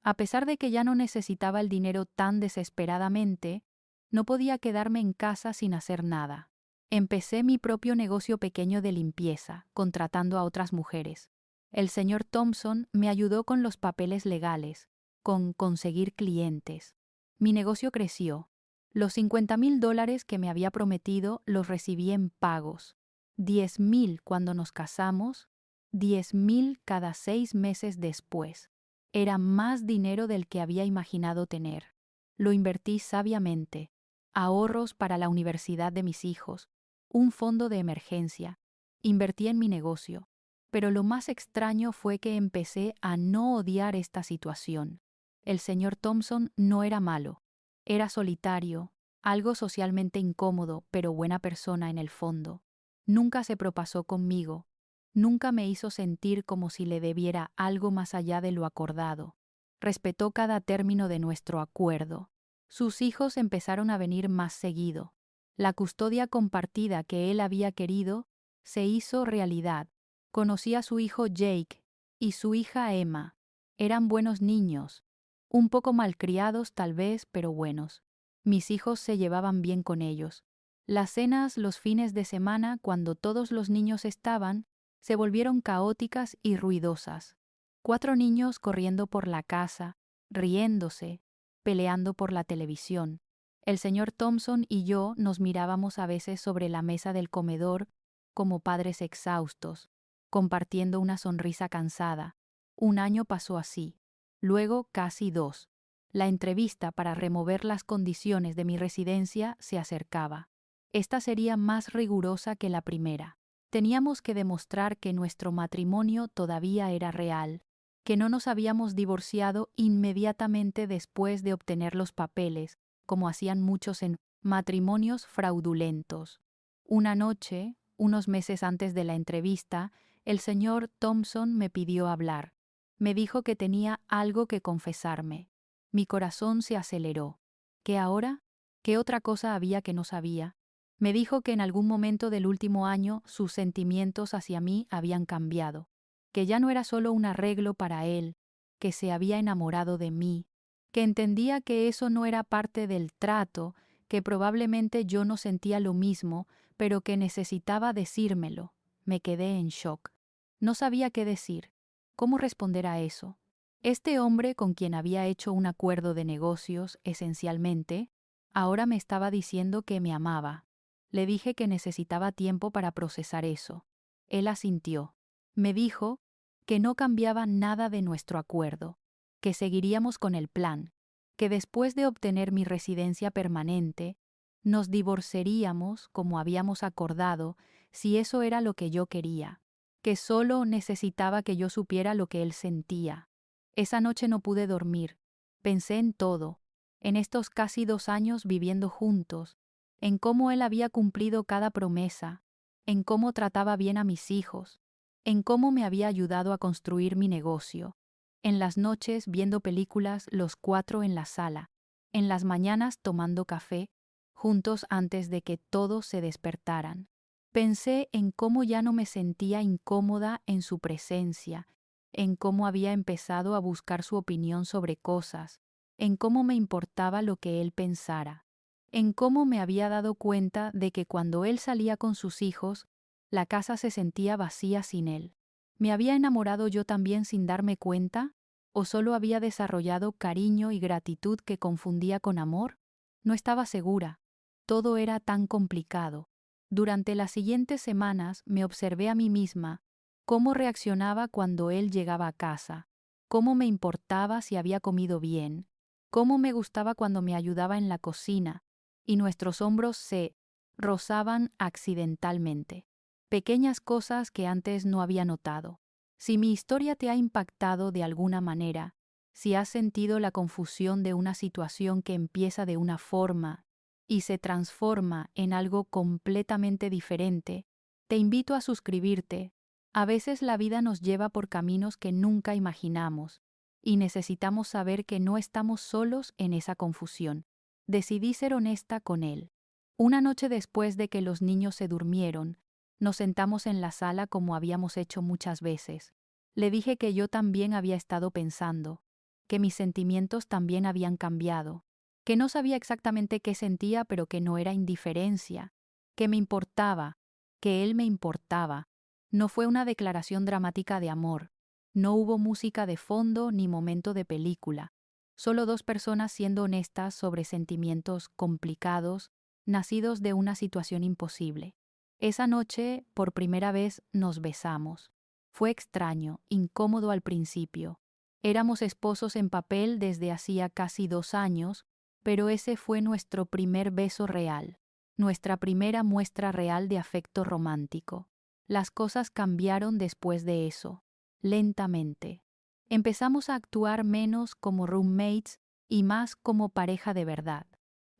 Speaker 1: A pesar de que ya no necesitaba el dinero tan desesperadamente, no podía quedarme en casa sin hacer nada. Empecé mi propio negocio pequeño de limpieza, contratando a otras mujeres. El señor Thompson me ayudó con los papeles legales, con conseguir clientes. Mi negocio creció. Los $50,000 que me había prometido los recibí en pagos. 10,000 cuando nos casamos, 10,000 cada 6 meses después. Era más dinero del que había imaginado tener. Lo invertí sabiamente. Ahorros para la universidad de mis hijos, un fondo de emergencia. Invertí en mi negocio. Pero lo más extraño fue que empecé a no odiar esta situación. El señor Thompson no era malo. Era solitario, algo socialmente incómodo, pero buena persona en el fondo. Nunca se propasó conmigo. Nunca me hizo sentir como si le debiera algo más allá de lo acordado. Respetó cada término de nuestro acuerdo. Sus hijos empezaron a venir más seguido. La custodia compartida que él había querido se hizo realidad. Conocí a su hijo Jake y su hija Emma. Eran buenos niños, un poco malcriados tal vez, pero buenos. Mis hijos se llevaban bien con ellos. Las cenas los fines de semana, cuando todos los niños estaban, se volvieron caóticas y ruidosas. 4 niños corriendo por la casa, riéndose, peleando por la televisión. El señor Thompson y yo nos mirábamos a veces sobre la mesa del comedor como padres exhaustos, compartiendo una sonrisa cansada. 1 año pasó así, luego casi 2. La entrevista para remover las condiciones de mi residencia se acercaba. Esta sería más rigurosa que la primera. Teníamos que demostrar que nuestro matrimonio todavía era real, que no nos habíamos divorciado inmediatamente después de obtener los papeles, como hacían muchos en matrimonios fraudulentos. Una noche, unos meses antes de la entrevista, El señor Thompson me pidió hablar. Me dijo que tenía algo que confesarme. Mi corazón se aceleró. ¿Qué ahora? ¿Qué otra cosa había que no sabía? Me dijo que en algún momento del último año sus sentimientos hacia mí habían cambiado, que ya no era solo un arreglo para él, que se había enamorado de mí, que entendía que eso no era parte del trato, que probablemente yo no sentía lo mismo, pero que necesitaba decírmelo. Me quedé en shock. No sabía qué decir. ¿Cómo responder a eso? Este hombre con quien había hecho un acuerdo de negocios, esencialmente, ahora me estaba diciendo que me amaba. Le dije que necesitaba tiempo para procesar eso. Él asintió. Me dijo que no cambiaba nada de nuestro acuerdo, que seguiríamos con el plan, que después de obtener mi residencia permanente, nos divorciaríamos como habíamos acordado si eso era lo que yo quería, que solo necesitaba que yo supiera lo que él sentía. Esa noche no pude dormir. Pensé en todo, en estos casi 2 años viviendo juntos, en cómo él había cumplido cada promesa, en cómo trataba bien a mis hijos, en cómo me había ayudado a construir mi negocio, en las noches viendo películas los 4 en la sala, en las mañanas tomando café, juntos antes de que todos se despertaran. Pensé en cómo ya no me sentía incómoda en su presencia, en cómo había empezado a buscar su opinión sobre cosas, en cómo me importaba lo que él pensara, en cómo me había dado cuenta de que cuando él salía con sus hijos, la casa se sentía vacía sin él. ¿Me había enamorado yo también sin darme cuenta? ¿O solo había desarrollado cariño y gratitud que confundía con amor? No estaba segura. Todo era tan complicado. Durante las siguientes semanas me observé a mí misma, cómo reaccionaba cuando él llegaba a casa, cómo me importaba si había comido bien, cómo me gustaba cuando me ayudaba en la cocina, y nuestros hombros se rozaban accidentalmente. Pequeñas cosas que antes no había notado. Si mi historia te ha impactado de alguna manera, si has sentido la confusión de una situación que empieza de una forma y se transforma en algo completamente diferente, te invito a suscribirte. A veces la vida nos lleva por caminos que nunca imaginamos, y necesitamos saber que no estamos solos en esa confusión. Decidí ser honesta con él. Una noche después de que los niños se durmieron, nos sentamos en la sala como habíamos hecho muchas veces. Le dije que yo también había estado pensando, que mis sentimientos también habían cambiado, que no sabía exactamente qué sentía, pero que no era indiferencia, que me importaba, que él me importaba. No fue una declaración dramática de amor. No hubo música de fondo ni momento de película. Solo dos personas siendo honestas sobre sentimientos complicados, nacidos de una situación imposible. Esa noche, por primera vez, nos besamos. Fue extraño, incómodo al principio. Éramos esposos en papel desde hacía casi 2 años, pero ese fue nuestro primer beso real, nuestra primera muestra real de afecto romántico. Las cosas cambiaron después de eso, lentamente. Empezamos a actuar menos como roommates y más como pareja de verdad.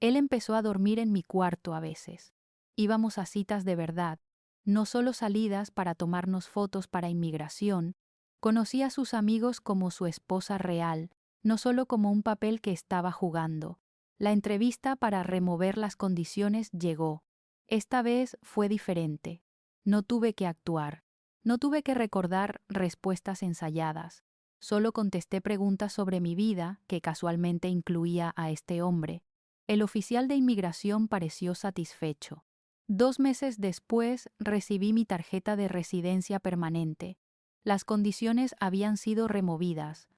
Speaker 1: Él empezó a dormir en mi cuarto a veces. Íbamos a citas de verdad, no solo salidas para tomarnos fotos para inmigración. Conocí a sus amigos como su esposa real, no solo como un papel que estaba jugando. La entrevista para remover las condiciones llegó. Esta vez fue diferente. No tuve que actuar. No tuve que recordar respuestas ensayadas. Solo contesté preguntas sobre mi vida, que casualmente incluía a este hombre. El oficial de inmigración pareció satisfecho. 2 meses después recibí mi tarjeta de residencia permanente. Las condiciones habían sido removidas.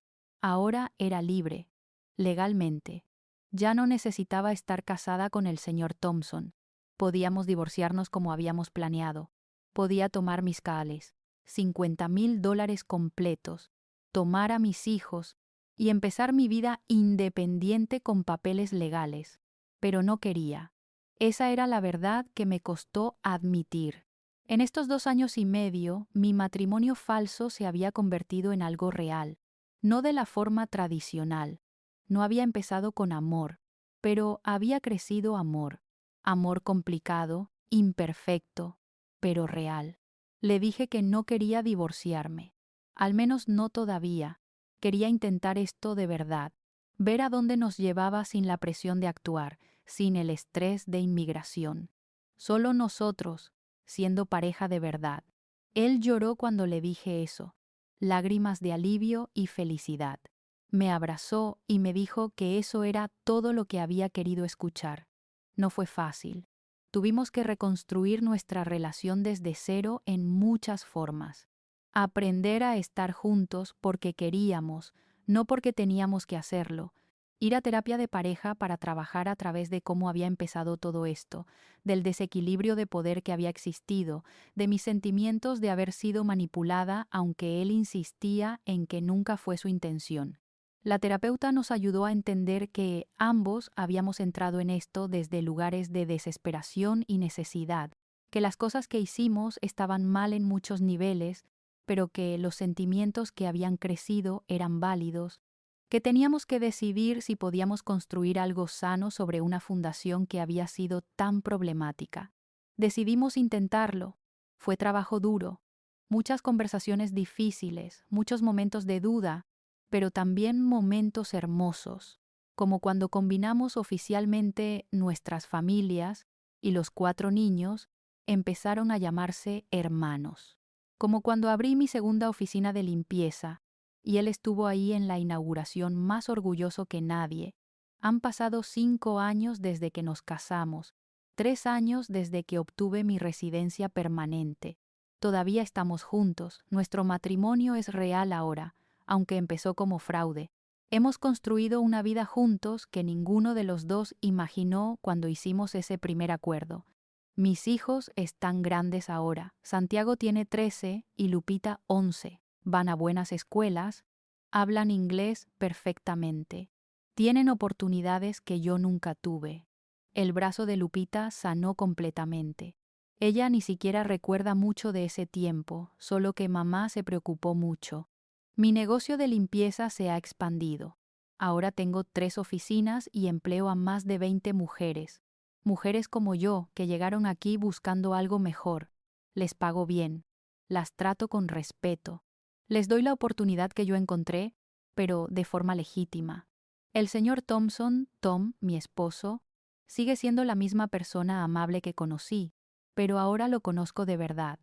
Speaker 1: Ahora era libre, legalmente. Ya no necesitaba estar casada con el señor Thompson. Podíamos divorciarnos como habíamos planeado. Podía tomar mis CALes, $50,000 completos, tomar a mis hijos y empezar mi vida independiente con papeles legales. Pero no quería. Esa era la verdad que me costó admitir. En estos 2 años y medio, mi matrimonio falso se había convertido en algo real, no de la forma tradicional. No había empezado con amor, pero había crecido amor. Amor complicado, imperfecto, pero real. Le dije que no quería divorciarme. Al menos no todavía. Quería intentar esto de verdad. Ver a dónde nos llevaba sin la presión de actuar, sin el estrés de inmigración. Solo nosotros, siendo pareja de verdad. Él lloró cuando le dije eso. Lágrimas de alivio y felicidad. Me abrazó y me dijo que eso era todo lo que había querido escuchar. No fue fácil. Tuvimos que reconstruir nuestra relación desde cero en muchas formas. Aprender a estar juntos porque queríamos, no porque teníamos que hacerlo. Ir a terapia de pareja para trabajar a través de cómo había empezado todo esto, del desequilibrio de poder que había existido, de mis sentimientos de haber sido manipulada, aunque él insistía en que nunca fue su intención. La terapeuta nos ayudó a entender que ambos habíamos entrado en esto desde lugares de desesperación y necesidad, que las cosas que hicimos estaban mal en muchos niveles, pero que los sentimientos que habían crecido eran válidos, que teníamos que decidir si podíamos construir algo sano sobre una fundación que había sido tan problemática. Decidimos intentarlo. Fue trabajo duro, muchas conversaciones difíciles, muchos momentos de duda, pero también momentos hermosos, como cuando combinamos oficialmente nuestras familias y los 4 niños empezaron a llamarse hermanos. Como cuando abrí mi segunda oficina de limpieza y él estuvo ahí en la inauguración más orgulloso que nadie. Han pasado 5 años desde que nos casamos, 3 años desde que obtuve mi residencia permanente. Todavía estamos juntos, nuestro matrimonio es real ahora, aunque empezó como fraude. Hemos construido una vida juntos que ninguno de los dos imaginó cuando hicimos ese primer acuerdo. Mis hijos están grandes ahora. Santiago tiene 13 y Lupita 11. Van a buenas escuelas, hablan inglés perfectamente. Tienen oportunidades que yo nunca tuve. El brazo de Lupita sanó completamente. Ella ni siquiera recuerda mucho de ese tiempo, solo que mamá se preocupó mucho. Mi negocio de limpieza se ha expandido. Ahora tengo 3 oficinas y empleo a más de 20 mujeres. Mujeres como yo que llegaron aquí buscando algo mejor. Les pago bien. Las trato con respeto. Les doy la oportunidad que yo encontré, pero de forma legítima. El señor Thompson, Tom, mi esposo, sigue siendo la misma persona amable que conocí, pero ahora lo conozco de verdad.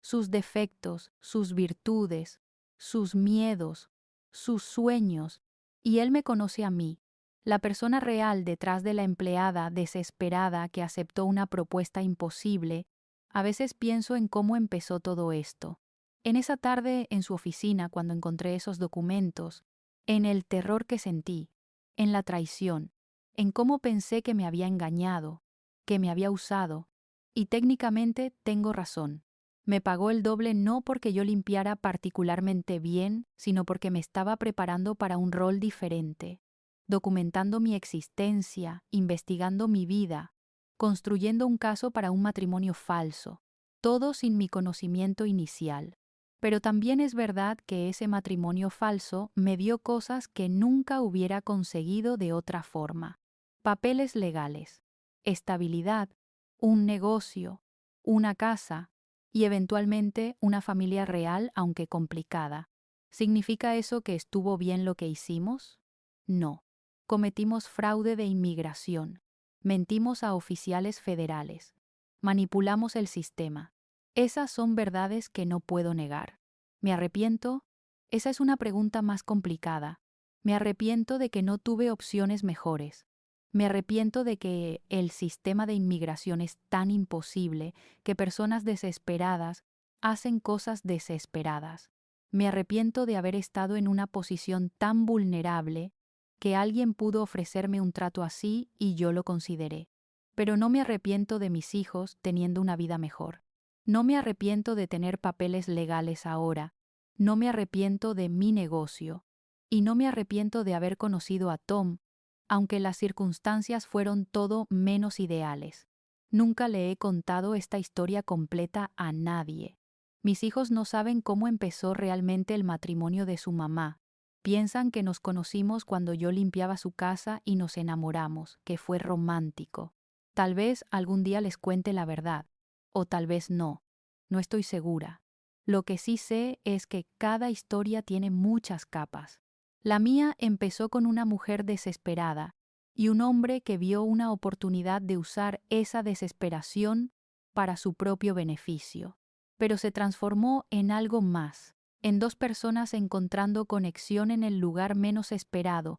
Speaker 1: Sus defectos, sus virtudes, sus miedos, sus sueños, y él me conoce a mí, la persona real detrás de la empleada desesperada que aceptó una propuesta imposible. A veces pienso en cómo empezó todo esto. En esa tarde en su oficina cuando encontré esos documentos, en el terror que sentí, en la traición, en cómo pensé que me había engañado, que me había usado, y técnicamente tengo razón. Me pagó el doble no porque yo limpiara particularmente bien, sino porque me estaba preparando para un rol diferente, documentando mi existencia, investigando mi vida, construyendo un caso para un matrimonio falso, todo sin mi conocimiento inicial. Pero también es verdad que ese matrimonio falso me dio cosas que nunca hubiera conseguido de otra forma. Papeles legales, estabilidad, un negocio, una casa y eventualmente una familia real aunque complicada. ¿Significa eso que estuvo bien lo que hicimos? No. Cometimos fraude de inmigración. Mentimos a oficiales federales. Manipulamos el sistema. Esas son verdades que no puedo negar. ¿Me arrepiento? Esa es una pregunta más complicada. Me arrepiento de que no tuve opciones mejores. Me arrepiento de que el sistema de inmigración es tan imposible que personas desesperadas hacen cosas desesperadas. Me arrepiento de haber estado en una posición tan vulnerable que alguien pudo ofrecerme un trato así y yo lo consideré. Pero no me arrepiento de mis hijos teniendo una vida mejor. No me arrepiento de tener papeles legales ahora. No me arrepiento de mi negocio. Y no me arrepiento de haber conocido a Tom, aunque las circunstancias fueron todo menos ideales. Nunca le he contado esta historia completa a nadie. Mis hijos no saben cómo empezó realmente el matrimonio de su mamá. Piensan que nos conocimos cuando yo limpiaba su casa y nos enamoramos, que fue romántico. Tal vez algún día les cuente la verdad, o tal vez no. No estoy segura. Lo que sí sé es que cada historia tiene muchas capas. La mía empezó con una mujer desesperada y un hombre que vio una oportunidad de usar esa desesperación para su propio beneficio. Pero se transformó en algo más, en dos personas encontrando conexión en el lugar menos esperado.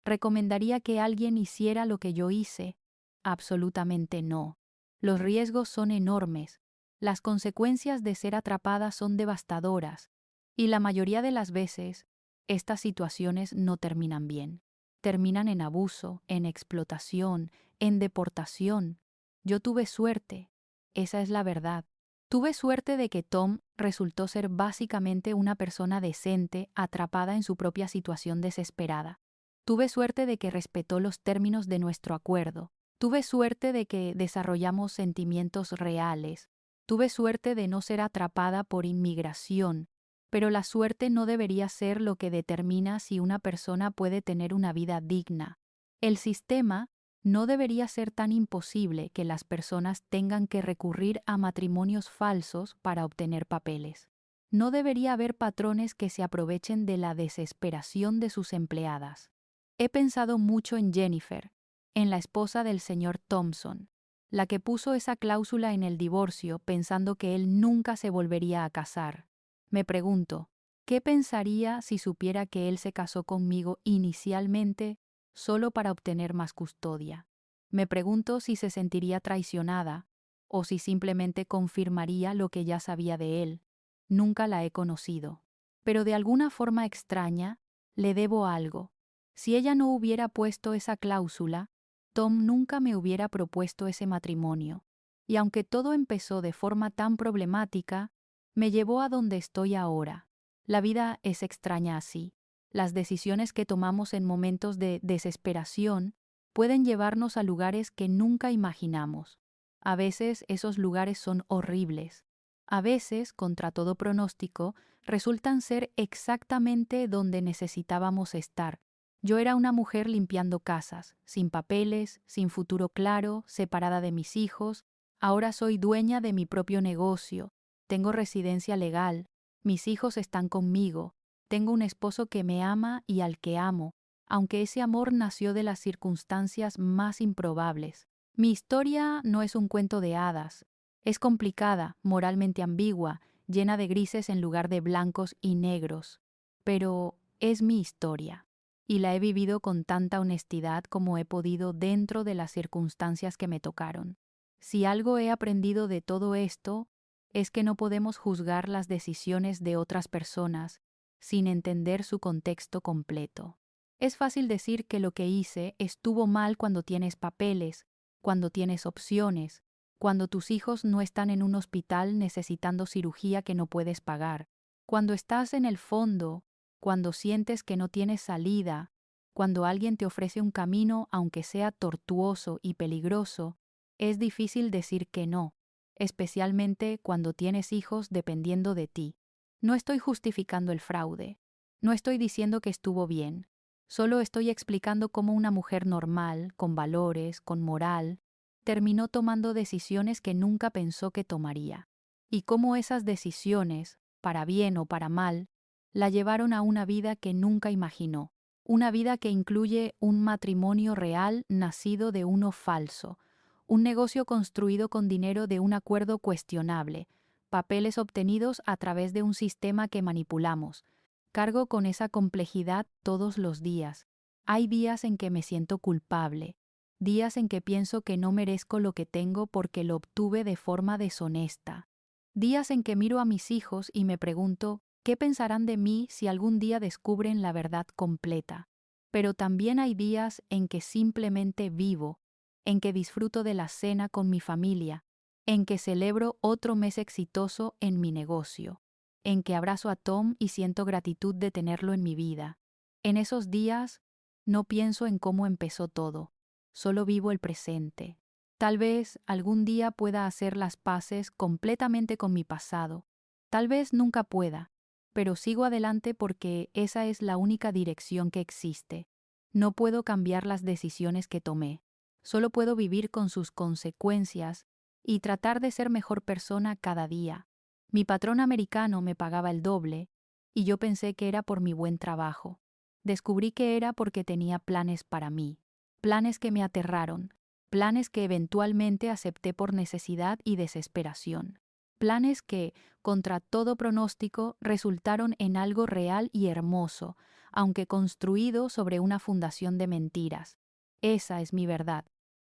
Speaker 1: ¿Recomendaría que alguien hiciera lo que yo hice? Absolutamente no. Los riesgos son enormes, las consecuencias de ser atrapada son devastadoras, y la mayoría de las veces, estas situaciones no terminan bien. Terminan en abuso, en explotación, en deportación. Yo tuve suerte, esa es la verdad. Tuve suerte de que Tom resultó ser básicamente una persona decente atrapada en su propia situación desesperada. Tuve suerte de que respetó los términos de nuestro acuerdo. Tuve suerte de que desarrollamos sentimientos reales. Tuve suerte de no ser atrapada por inmigración, pero la suerte no debería ser lo que determina si una persona puede tener una vida digna. El sistema no debería ser tan imposible que las personas tengan que recurrir a matrimonios falsos para obtener papeles. No debería haber patrones que se aprovechen de la desesperación de sus empleadas. He pensado mucho en Jennifer, en la esposa del señor Thompson, la que puso esa cláusula en el divorcio pensando que él nunca se volvería a casar. Me pregunto, ¿qué pensaría si supiera que él se casó conmigo inicialmente solo para obtener más custodia? Me pregunto si se sentiría traicionada o si simplemente confirmaría lo que ya sabía de él. Nunca la he conocido, pero de alguna forma extraña le debo algo. Si ella no hubiera puesto esa cláusula, Tom nunca me hubiera propuesto ese matrimonio. Y aunque todo empezó de forma tan problemática, me llevó a donde estoy ahora. La vida es extraña así. Las decisiones que tomamos en momentos de desesperación pueden llevarnos a lugares que nunca imaginamos. A veces esos lugares son horribles. A veces, contra todo pronóstico, resultan ser exactamente donde necesitábamos estar. Yo era una mujer limpiando casas, sin papeles, sin futuro claro, separada de mis hijos. Ahora soy dueña de mi propio negocio. Tengo residencia legal. Mis hijos están conmigo. Tengo un esposo que me ama y al que amo, aunque ese amor nació de las circunstancias más improbables. Mi historia no es un cuento de hadas. Es complicada, moralmente ambigua, llena de grises en lugar de blancos y negros. Pero es mi historia, y la he vivido con tanta honestidad como he podido dentro de las circunstancias que me tocaron. Si algo he aprendido de todo esto, es que no podemos juzgar las decisiones de otras personas sin entender su contexto completo. Es fácil decir que lo que hice estuvo mal cuando tienes papeles, cuando tienes opciones, cuando tus hijos no están en un hospital necesitando cirugía que no puedes pagar, cuando estás en el fondo, cuando sientes que no tienes salida, cuando alguien te ofrece un camino aunque sea tortuoso y peligroso, es difícil decir que no, especialmente cuando tienes hijos dependiendo de ti. No estoy justificando el fraude, no estoy diciendo que estuvo bien, solo estoy explicando cómo una mujer normal, con valores, con moral, terminó tomando decisiones que nunca pensó que tomaría, y cómo esas decisiones, para bien o para mal, la llevaron a una vida que nunca imaginó, una vida que incluye un matrimonio real nacido de uno falso, un negocio construido con dinero de un acuerdo cuestionable, papeles obtenidos a través de un sistema que manipulamos. Cargo con esa complejidad todos los días. Hay días en que me siento culpable, días en que pienso que no merezco lo que tengo porque lo obtuve de forma deshonesta, días en que miro a mis hijos y me pregunto, ¿qué pensarán de mí si algún día descubren la verdad completa? Pero también hay días en que simplemente vivo, en que disfruto de la cena con mi familia, en que celebro otro mes exitoso en mi negocio, en que abrazo a Tom y siento gratitud de tenerlo en mi vida. En esos días, no pienso en cómo empezó todo, solo vivo el presente. Tal vez algún día pueda hacer las paces completamente con mi pasado. Tal vez nunca pueda, pero sigo adelante porque esa es la única dirección que existe. No puedo cambiar las decisiones que tomé. Solo puedo vivir con sus consecuencias y tratar de ser mejor persona cada día. Mi patrón americano me pagaba el doble, y yo pensé que era por mi buen trabajo. Descubrí que era porque tenía planes para mí, planes que me aterraron, planes que eventualmente acepté por necesidad y desesperación, planes que, contra todo pronóstico, resultaron en algo real y hermoso, aunque construido sobre una fundación de mentiras. Esa es mi verdad,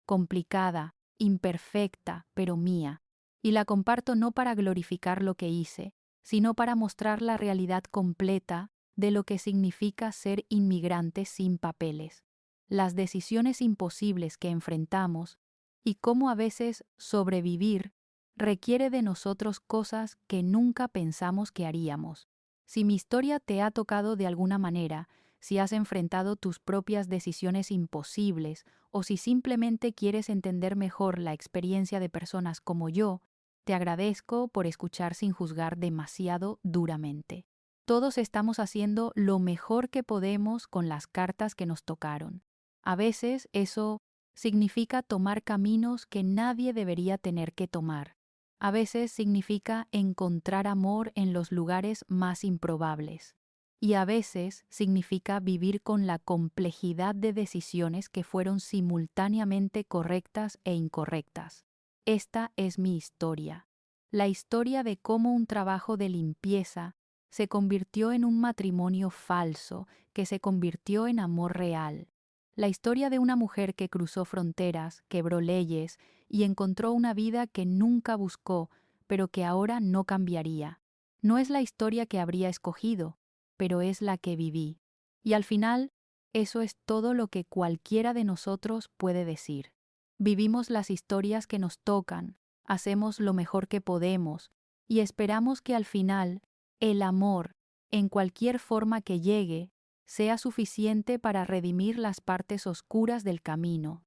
Speaker 1: complicada, imperfecta, pero mía, y la comparto no para glorificar lo que hice, sino para mostrar la realidad completa de lo que significa ser inmigrante sin papeles, las decisiones imposibles que enfrentamos y cómo a veces sobrevivir requiere de nosotros cosas que nunca pensamos que haríamos. Si mi historia te ha tocado de alguna manera, si has enfrentado tus propias decisiones imposibles o si simplemente quieres entender mejor la experiencia de personas como yo, te agradezco por escuchar sin juzgar demasiado duramente. Todos estamos haciendo lo mejor que podemos con las cartas que nos tocaron. A veces eso significa tomar caminos que nadie debería tener que tomar. A veces significa encontrar amor en los lugares más improbables. Y a veces significa vivir con la complejidad de decisiones que fueron simultáneamente correctas e incorrectas. Esta es mi historia. La historia de cómo un trabajo de limpieza se convirtió en un matrimonio falso que se convirtió en amor real. La historia de una mujer que cruzó fronteras, quebró leyes y encontró una vida que nunca buscó, pero que ahora no cambiaría. No es la historia que habría escogido, pero es la que viví. Y al final, eso es todo lo que cualquiera de nosotros puede decir. Vivimos las historias que nos tocan, hacemos lo mejor que podemos y esperamos que al final, el amor, en cualquier forma que llegue, sea suficiente para redimir las partes oscuras del camino.